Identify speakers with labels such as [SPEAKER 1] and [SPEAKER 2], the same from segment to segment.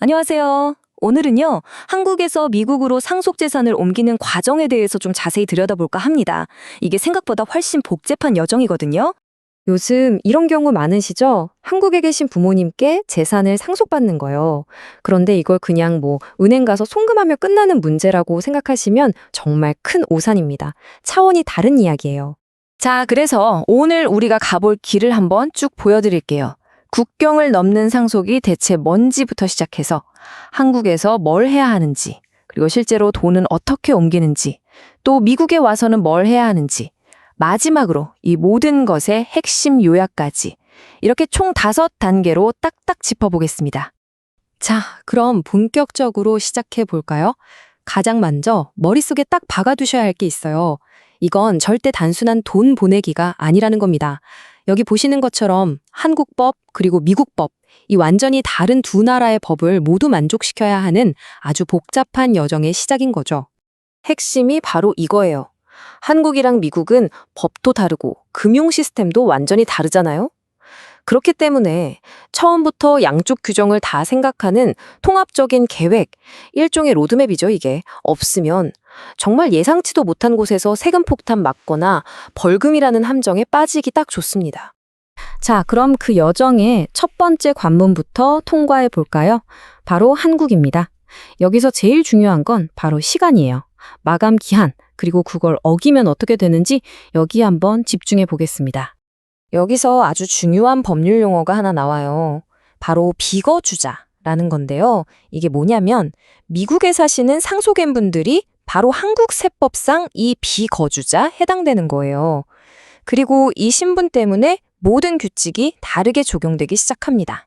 [SPEAKER 1] 안녕하세요. 오늘은요, 한국에서 미국으로 상속재산을 옮기는 과정에 대해서 좀 자세히 들여다볼까 합니다. 이게 생각보다 훨씬 복잡한 여정이거든요.
[SPEAKER 2] 요즘 이런 경우 많으시죠? 한국에 계신 부모님께 재산을 상속받는 거요. 그런데 이걸 그냥 은행 가서 송금하며 끝나는 문제라고 생각하시면 정말 큰 오산입니다. 차원이 다른 이야기예요.
[SPEAKER 1] 자, 그래서 오늘 우리가 가볼 길을 한번 쭉 보여드릴게요. 국경을 넘는 상속이 대체 뭔지부터 시작해서 한국에서 뭘 해야 하는지, 그리고 실제로 돈은 어떻게 옮기는지, 또 미국에 와서는 뭘 해야 하는지, 마지막으로 이 모든 것의 핵심 요약까지 이렇게 총 5단계로 딱딱 짚어보겠습니다.
[SPEAKER 2] 자, 그럼 본격적으로 시작해 볼까요? 가장 먼저 머릿속에 딱 박아두셔야 할 게 있어요. 이건 절대 단순한 돈 보내기가 아니라는 겁니다. 여기 보시는 것처럼 한국법 그리고 미국법, 이 완전히 다른 두 나라의 법을 모두 만족시켜야 하는 아주 복잡한 여정의 시작인 거죠. 핵심이 바로 이거예요. 한국이랑 미국은 법도 다르고 금융 시스템도 완전히 다르잖아요. 그렇기 때문에 처음부터 양쪽 규정을 다 생각하는 통합적인 계획, 일종의 로드맵이죠, 이게. 없으면 정말 예상치도 못한 곳에서 세금 폭탄 맞거나 벌금이라는 함정에 빠지기 딱 좋습니다. 자, 그럼 그 여정의 첫 번째 관문부터 통과해 볼까요? 바로 한국입니다. 여기서 제일 중요한 건 바로 시간이에요. 마감 기한, 그리고 그걸 어기면 어떻게 되는지 여기 한번 집중해 보겠습니다. 여기서 아주 중요한 법률 용어가 하나 나와요. 바로 비거주자라는 건데요. 이게 뭐냐면 미국에 사시는 상속인분들이 바로 한국 세법상 이 비거주자 해당되는 거예요. 그리고 이 신분 때문에 모든 규칙이 다르게 적용되기 시작합니다.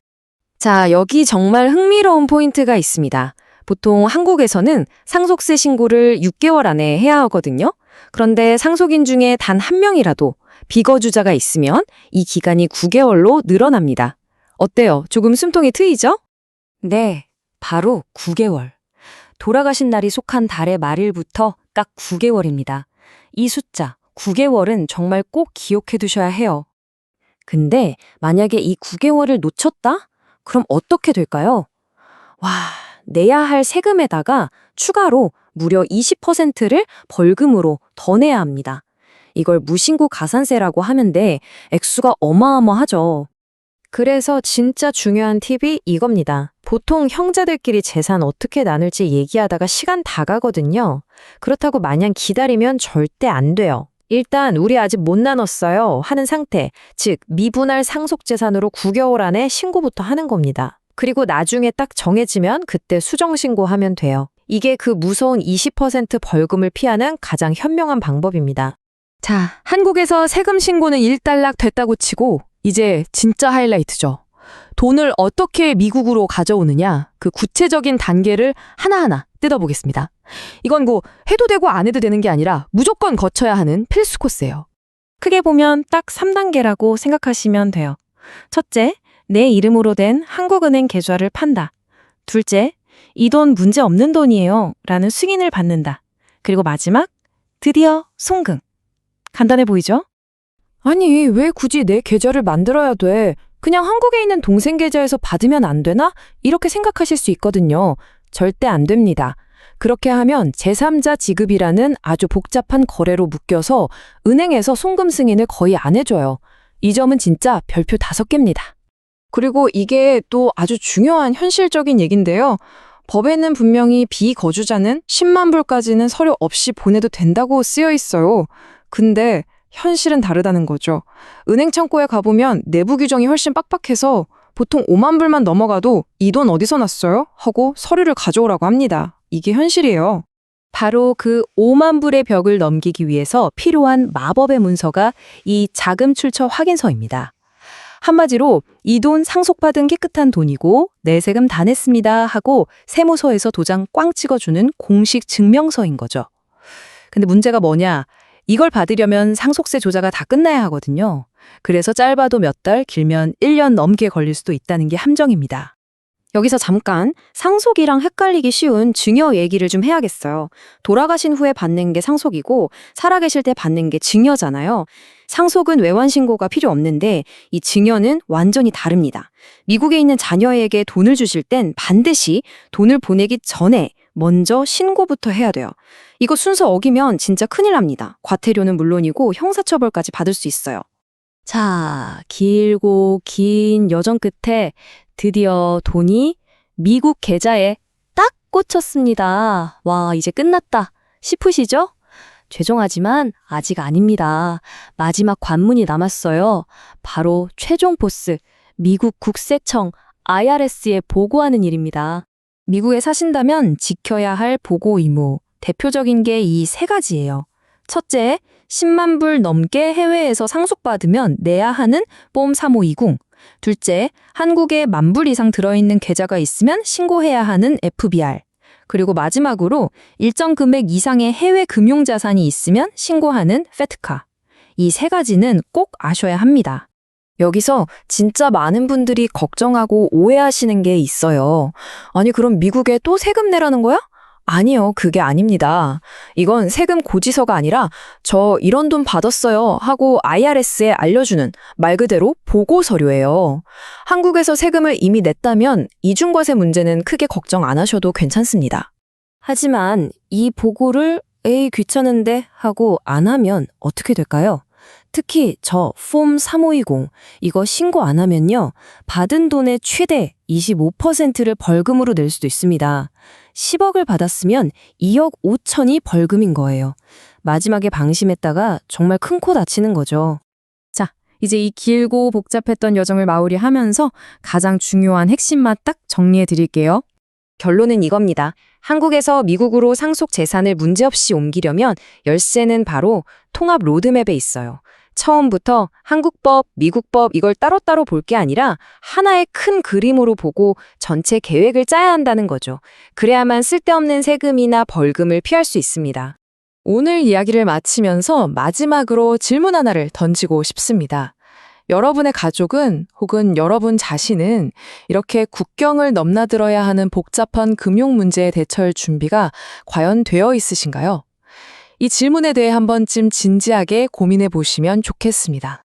[SPEAKER 2] 자, 여기 정말 흥미로운 포인트가 있습니다. 보통 한국에서는 상속세 신고를 6개월 안에 해야 하거든요. 그런데 상속인 중에 단 한 명이라도 비거주자가 있으면 이 기간이 9개월로 늘어납니다. 어때요? 조금 숨통이 트이죠? 네, 바로 9개월. 돌아가신 날이 속한 달의 말일부터 딱 9개월입니다. 이 숫자, 9개월은 정말 꼭 기억해 두셔야 해요. 근데 만약에 이 9개월을 놓쳤다? 그럼 어떻게 될까요? 와, 내야 할 세금에다가 추가로 무려 20%를 벌금으로 더 내야 합니다. 이걸 무신고 가산세라고 하는데 액수가 어마어마하죠. 그래서 진짜 중요한 팁이 이겁니다. 보통 형제들끼리 재산 어떻게 나눌지 얘기하다가 시간 다 가거든요. 그렇다고 마냥 기다리면 절대 안 돼요. 일단 우리 아직 못 나눴어요 하는 상태, 즉 미분할 상속재산으로 9개월 안에 신고부터 하는 겁니다. 그리고 나중에 딱 정해지면 그때 수정신고하면 돼요. 이게 그 무서운 20% 벌금을 피하는 가장 현명한 방법입니다.
[SPEAKER 3] 자, 한국에서 세금 신고는 일단락 됐다고 치고 이제 진짜 하이라이트죠. 돈을 어떻게 미국으로 가져오느냐, 그 구체적인 단계를 하나하나 뜯어보겠습니다. 이건 해도 되고 안 해도 되는 게 아니라 무조건 거쳐야 하는 필수 코스예요.
[SPEAKER 2] 크게 보면 딱 3단계라고 생각하시면 돼요. 첫째, 내 이름으로 된 한국은행 계좌를 판다. 둘째, 이 돈 문제 없는 돈이에요 라는 승인을 받는다. 그리고 마지막, 드디어 송금. 간단해 보이죠? 아니, 왜 굳이 내 계좌를 만들어야 돼? 그냥 한국에 있는 동생 계좌에서 받으면 안 되나? 이렇게 생각하실 수 있거든요. 절대 안 됩니다. 그렇게 하면 제3자 지급이라는 아주 복잡한 거래로 묶여서 은행에서 송금 승인을 거의 안 해줘요. 이 점은 진짜 별표 5개입니다. 그리고 이게 또 아주 중요한 현실적인 얘긴데요. 법에는 분명히 비거주자는 10만 불까지는 서류 없이 보내도 된다고 쓰여 있어요. 근데 현실은 다르다는 거죠. 은행 창고에 가보면 내부 규정이 훨씬 빡빡해서 보통 5만 불만 넘어가도 이 돈 어디서 났어요? 하고 서류를 가져오라고 합니다. 이게 현실이에요. 바로 그 5만 불의 벽을 넘기기 위해서 필요한 마법의 문서가 이 자금 출처 확인서입니다. 한마디로 이 돈 상속받은 깨끗한 돈이고 내 세금 다 냈습니다 하고 세무서에서 도장 꽝 찍어주는 공식 증명서인 거죠. 근데 문제가 뭐냐? 이걸 받으려면 상속세 조사가 다 끝나야 하거든요. 그래서 짧아도 몇 달, 길면 1년 넘게 걸릴 수도 있다는 게 함정입니다. 여기서 잠깐 상속이랑 헷갈리기 쉬운 증여 얘기를 좀 해야겠어요. 돌아가신 후에 받는 게 상속이고 살아계실 때 받는 게 증여잖아요. 상속은 외환 신고가 필요 없는데 이 증여는 완전히 다릅니다. 미국에 있는 자녀에게 돈을 주실 땐 반드시 돈을 보내기 전에 먼저 신고부터 해야 돼요. 이거 순서 어기면 진짜 큰일 납니다. 과태료는 물론이고 형사처벌까지 받을 수 있어요. 자, 길고 긴 여정 끝에 드디어 돈이 미국 계좌에 딱 꽂혔습니다. 와, 이제 끝났다 싶으시죠? 죄송하지만 아직 아닙니다. 마지막 관문이 남았어요. 바로 최종 보스, 미국 국세청 IRS에 보고하는 일입니다. 미국에 사신다면 지켜야 할 보고 의무, 대표적인 게 이 세 가지예요. 첫째, 10만 불 넘게 해외에서 상속받으면 내야 하는 뽐 3520. 둘째, 한국에 10,000불 이상 들어있는 계좌가 있으면 신고해야 하는 FBR. 그리고 마지막으로 일정 금액 이상의 해외 금융자산이 있으면 신고하는 FATCA. 이 세 가지는 꼭 아셔야 합니다. 여기서 진짜 많은 분들이 걱정하고 오해하시는 게 있어요. 아니, 그럼 미국에 또 세금 내라는 거야? 아니요, 그게 아닙니다. 이건 세금 고지서가 아니라 저 이런 돈 받았어요 하고 IRS에 알려주는 말 그대로 보고 서류예요. 한국에서 세금을 이미 냈다면 이중과세 문제는 크게 걱정 안 하셔도 괜찮습니다. 하지만 이 보고를 에이 귀찮은데 하고 안 하면 어떻게 될까요? 특히 저 폼 3520 이거 신고 안 하면요. 받은 돈의 최대 25%를 벌금으로 낼 수도 있습니다. 10억을 받았으면 2억 5천이 벌금인 거예요. 마지막에 방심했다가 정말 큰 코 다치는 거죠.
[SPEAKER 3] 자, 이제 이 길고 복잡했던 여정을 마무리하면서 가장 중요한 핵심만 딱 정리해 드릴게요.
[SPEAKER 2] 결론은 이겁니다. 한국에서 미국으로 상속 재산을 문제없이 옮기려면 열쇠는 바로 통합 로드맵에 있어요. 처음부터 한국법, 미국법 이걸 따로따로 볼 게 아니라 하나의 큰 그림으로 보고 전체 계획을 짜야 한다는 거죠. 그래야만 쓸데없는 세금이나 벌금을 피할 수 있습니다.
[SPEAKER 3] 오늘 이야기를 마치면서 마지막으로 질문 하나를 던지고 싶습니다. 여러분의 가족은 혹은 여러분 자신은 이렇게 국경을 넘나들어야 하는 복잡한 금융 문제에 대처할 준비가 과연 되어 있으신가요? 이 질문에 대해 한 번쯤 진지하게 고민해 보시면 좋겠습니다.